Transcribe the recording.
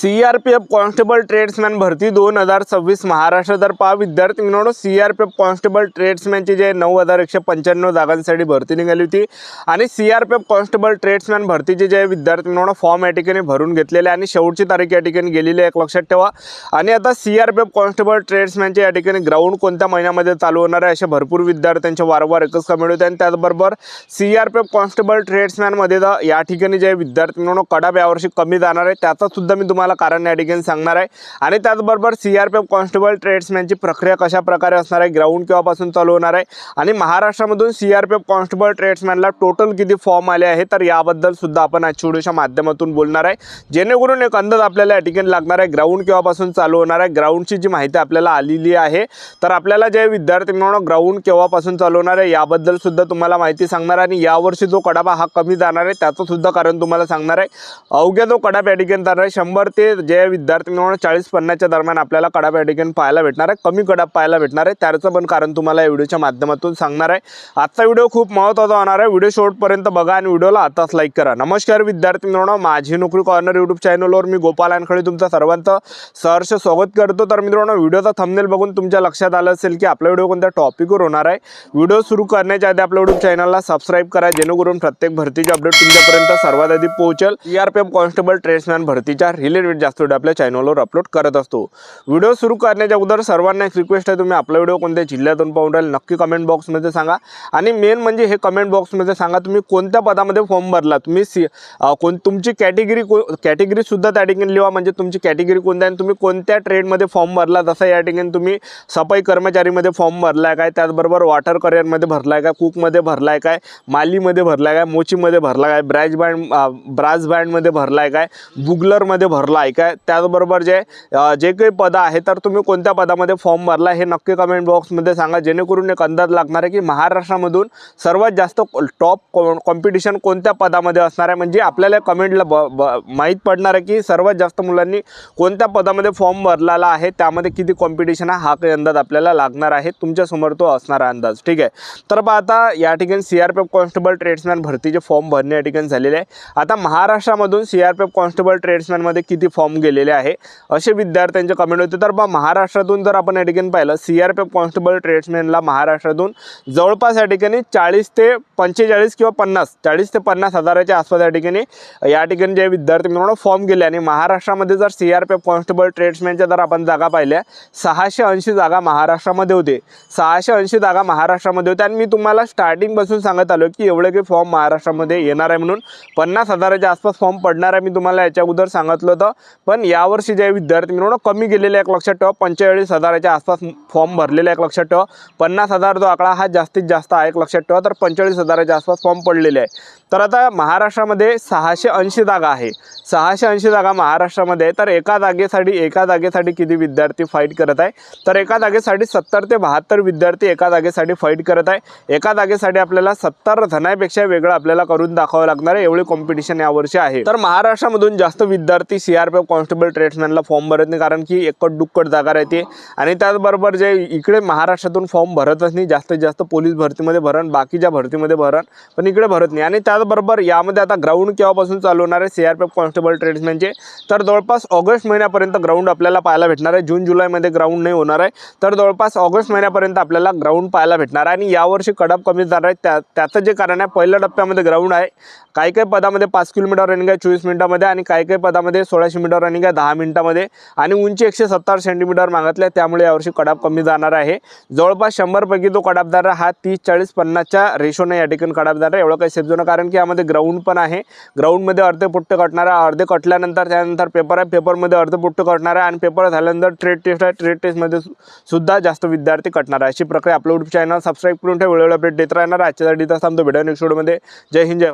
CRPF constable ट्रेड्समॅन भरती 2026 महाराष्ट्र. तर पहा विद्यार्थी मित्रांनो, सीआरपीएफ कॉन्स्टेबल ट्रेड्समॅनची जे 9195 जागांसाठी भरती निघाली होती आणि सीआरपीएफ कॉन्स्टेबल ट्रेड्समॅन भरतीचे जे विद्यार्थी मित्रांनो फॉर्म या ठिकाणी भरून घेतलेले आणि शेवटची तारीख या ठिकाणी गेलेली आहे, एक लक्षात ठेवा. आणि आता सीआरपीएफ कॉन्स्टेबल ट्रेड्समॅनचे या ठिकाणी ग्राउंड कोणत्या महिन्यामध्ये चालू होणार आहे असे भरपूर विद्यार्थ्यांचे वारंवार एकच कमेंट होते. आणि त्याचबरोबर सीआरपीएफ कॉन्स्टेबल ट्रेड्समॅनमध्ये या ठिकाणी जे विद्यार्थी मित्रांनो कडाप यावर्षी कमी जाणार आहे त्याचा सुद्धा मी तुम्हाला कारण या ठिकाणी सांगणार आहे. आणि त्याचबरोबर सीआरपीएफ कॉन्स्टेबल ट्रेड्समॅनची प्रक्रिया कशा प्रकारे असणार आहे, ग्राउंड केव्हापासून चालू होणार आहे आणि महाराष्ट्रामधून सीआरपीएफ कॉन्स्टेबल ट्रेड्समॅनला टोटल किती फॉर्म आले आहे, तर याबद्दल सुद्धा आपण आजच्या व्हिडिओच्या माध्यमातून बोलणार आहे. जेणेकरून एक अंदाज आपल्याला या ठिकाणी लागणार आहे ग्राउंड केव्हापासून चालू होणार आहे. ग्राउंडची जी माहिती आपल्याला आलेली आहे, तर आपल्याला जे विद्यार्थी मित्रांनो ग्राउंड केव्हापासून चालू होणार आहे याबद्दल सुद्धा तुम्हाला माहिती सांगणार आहे. आणि यावर्षी जो कडापा हा कमी जाणार आहे त्याचं सुद्धा कारण तुम्हाला सांगणार आहे. अवघ्या जो कडाप या ठिकाणी जाणार आहे 100 ते जे विद्यार्थी मित्रांनो 40-50च्या दरम्यान आपल्याला कडाप या ठिकाणी पाहायला भेटणार आहे, कमी कडाप पाहायला भेटणार आहे. त्याचं पण कारण तुम्हाला या व्हिडिओच्या माध्यमातून सांगणार आहे. आजचा व्हिडिओ खूप महत्त्वाचा होणार आहे. व्हिडिओ शेवटपर्यंत बघा आणि व्हिडिओला आताच लाईक करा. नमस्कार विद्यार्थी मित्रांनो, माझी नोकरी कॉर्नर यूट्यूब चॅनलवर मी गोपाल वानखळे तुमचं सर्वांचं सहर्ष स्वागत करतो. तर मित्रांनो, व्हिडिओचा थंबनेल बघून तुमच्या लक्षात आलं असेल की आपला व्हिडिओ कोणत्या टॉपिकवर होणार आहे. व्हिडिओ सुरू करण्याच्या आधी आपल्या यूट्यूब चॅनलला सबस्क्राईब करा, जेणेकरून प्रत्येक भरतीचे अपडेट तुमच्यापर्यंत सर्वात आधी पोहोचेल. सीआरपीएफ कॉन्स्टेबल ट्रेड्समॅन भरतीच्या रिलेटेड जास्त व्हिडिओ आपल्या चॅनलवर अपलोड करत असतो. व्हिडिओ सुरू करण्याच्या अगोदर सर्वांना एक रिक्वेस्ट आहे, तुम्ही आपला व्हिडिओ कोणत्या जिल्ह्यातून पाहून राहील नक्की कमेंट बॉक्समध्ये सांगा. आणि मेन म्हणजे हे कमेंट बॉक्समध्ये सांगा तुम्ही कोणत्या पदामध्ये फॉर्म भरला, तुम्ही तुमची कॅटेगरी सुद्धा त्या ठिकाणी लिहा, म्हणजे तुमची कॅटेगरी कोणती आहे, तुम्ही कोणत्या ट्रेडमध्ये फॉर्म भरला. जसं या ठिकाणी तुम्ही सफाई कर्मचारीमध्ये फॉर्म भरला आहे काय, त्याचबरोबर वॉटर करिअरमध्ये भरला आहे काय, कुकमध्ये भरला आहे काय, मालीमध्ये भरला आहे काय, मोचीमध्ये भरला आहे काय, ब्रास बँडमध्ये भरला आहे काय, बुगलरमध्ये भरला आहे काय, त्याचबरोबर जे काही पदं आहे तर तुम्ही कोणत्या पदामध्ये फॉर्म भरला हे नक्की कमेंट बॉक्समध्ये सांगा. जेणेकरून एक अंदाज लागणार आहे की महाराष्ट्रामधून सर्वात जास्त टॉप कॉम्पिटिशन कोणत्या पदामध्ये असणार आहे. म्हणजे आपल्याला कमेंटला माहीत पडणार आहे की सर्वात जास्त मुलांनी कोणत्या पदामध्ये फॉर्म भरलेला आहे, त्यामध्ये किती कॉम्पिटिशन आहे हा काही अंदाज आपल्याला लागणार आहे. तुमच्यासमोर तो असणारा अंदाज, ठीक आहे. तर पहा आता या ठिकाणी सीआरपीएफ कॉन्स्टेबल ट्रेड्समॅन भरतीचे फॉर्म भरणे या ठिकाणी झालेले आहे. आता महाराष्ट्रामधून सीआरपीएफ कॉन्स्टेबल ट्रेड्समॅनमध्ये किती फॉर्म गेलेले आहे असे विद्यार्थ्यांचे कमेंट होते. तर महाराष्ट्रातून जर आपण या ठिकाणी पाहिलं सीआरपीएफ कॉन्स्टेबल ट्रेड्समॅनला महाराष्ट्रातून जवळपास या ठिकाणी 40 ते 45 किंवा 40 ते 50 हजाराच्या आसपास या ठिकाणी जे विद्यार्थी मित्रांनो फॉर्म गेले. आणि महाराष्ट्रामध्ये जर सीआरपीएफ कॉन्स्टेबल ट्रेड्समॅनच्या जर आपण जागा पाहिल्या 680 जागा महाराष्ट्रामध्ये होते. 680 जागा महाराष्ट्रामध्ये होत्या. आणि मी तुम्हाला स्टार्टिंगपासून सांगत आलो की एवढे काही फॉर्म महाराष्ट्रामध्ये येणार आहे म्हणून 50 हजाराच्या आसपास फॉर्म पडणार आहे. मी तुम्हाला याच्या अगोदर सांगितलं होतं, पण यावर्षी जे विद्यार्थी मित्रांनो कमी गेलेले एक लक्षात ठेवा. 45 हजाराच्या आसपास फॉर्म भरलेले एक लक्षात ठेवा. 50 हजार जो आकडा हा जास्तीत जास्त आहे एक लक्षात ठेवा. तर 45 हजाराच्या आसपास फॉर्म पडलेले आहे. तर आता महाराष्ट्रामध्ये 680 जागा आहे. 680 जागा महाराष्ट्रामध्ये आहे. तर एका जागेसाठी किती विद्यार्थी फाईट करत आहे, तर एका जागेसाठी 70 ते 72 विद्यार्थी एका जागेसाठी फाईट करत आहे. एका जागेसाठी आपल्याला 70 जणांपेक्षा वेगळं आपल्याला करून दाखवावं लागणार आहे, एवढी कॉम्पिटिशन यावर्षी आहे. तर महाराष्ट्रामधून जास्त विद्यार्थी सीआरपीएफ कॉन्स्टेबल ट्रेड्समॅनला फॉर्म भरत नाही, कारण की एकट दुक्कट जागा राहते. आणि त्याचबरोबर जे इकडे महाराष्ट्रातून फॉर्म भरतच नाही, जास्तीत जास्त पोलीस भरतीमध्ये भरण, बाकीच्या भरतीमध्ये भरण, पण इकडे भरत नाही. आणि त्याचबरोबर यामध्ये आता ग्राउंड केव्हापासून चालू होणार आहे सीआरपीएफ कॉन्स्टेबल ट्रेड्समॅनचे, तर जवळपास ऑगस्ट महिन्यापर्यंत ग्राउंड आपल्याला पाहायला भेटणार आहे. जून जुलैमध्ये ग्राउंड नाही होणार आहे, तर जवळपास ऑगस्ट महिन्यापर्यंत आपल्याला ग्राउंड पाहायला भेटणार आहे. आणि यावर्षी कडाप कमी जाणार आहे. त्याचं जे कारण आहे, पहिल्या टप्प्यामध्ये ग्राउंड आहे. काही पदामध्ये 5 किलोमीटर रनिंग आहे 24 मिनिटामध्ये, आणि काही पदामध्ये 1600 मीटर रनिंग आहे 10 मिनिटामध्ये, आणि उंची 170 सेंटीमीटर मागितली आहे. त्यामुळे यावर्षी कडाप कमी जाणार आहे. जवळपास 100 पैकी तो कडापदार हा 30-40-50च्या रेशोने या ठिकाणी कडापदार आहे. एवढं काही सेफ जोन, कारण की यामध्ये ग्राउंड पण आहे. ग्राउंडमध्ये अर्धे पुट्टे कटणार आहे, अर्धे कटल्यानंतर त्यानंतर पेपर आहे, पेपरमध्ये अर्धे पुट्टे कटणार आहे, आणि पेपर झाल्यानंतर ट्रेड टेस्ट आहे. ट्रेड टेस्टमध्ये सुद्धा जास्त विद्यार्थी कटणार आहे. अशी प्रकारे आपलं यूट्यूब चॅनल सबस्क्राईब करून ठेवा, वेळोवेळी अपडेट देत राहणार. आजच्यासाठी थांबतो, भेटूया नेक्स्ट व्हिडिओमध्ये. जय हिंद, जय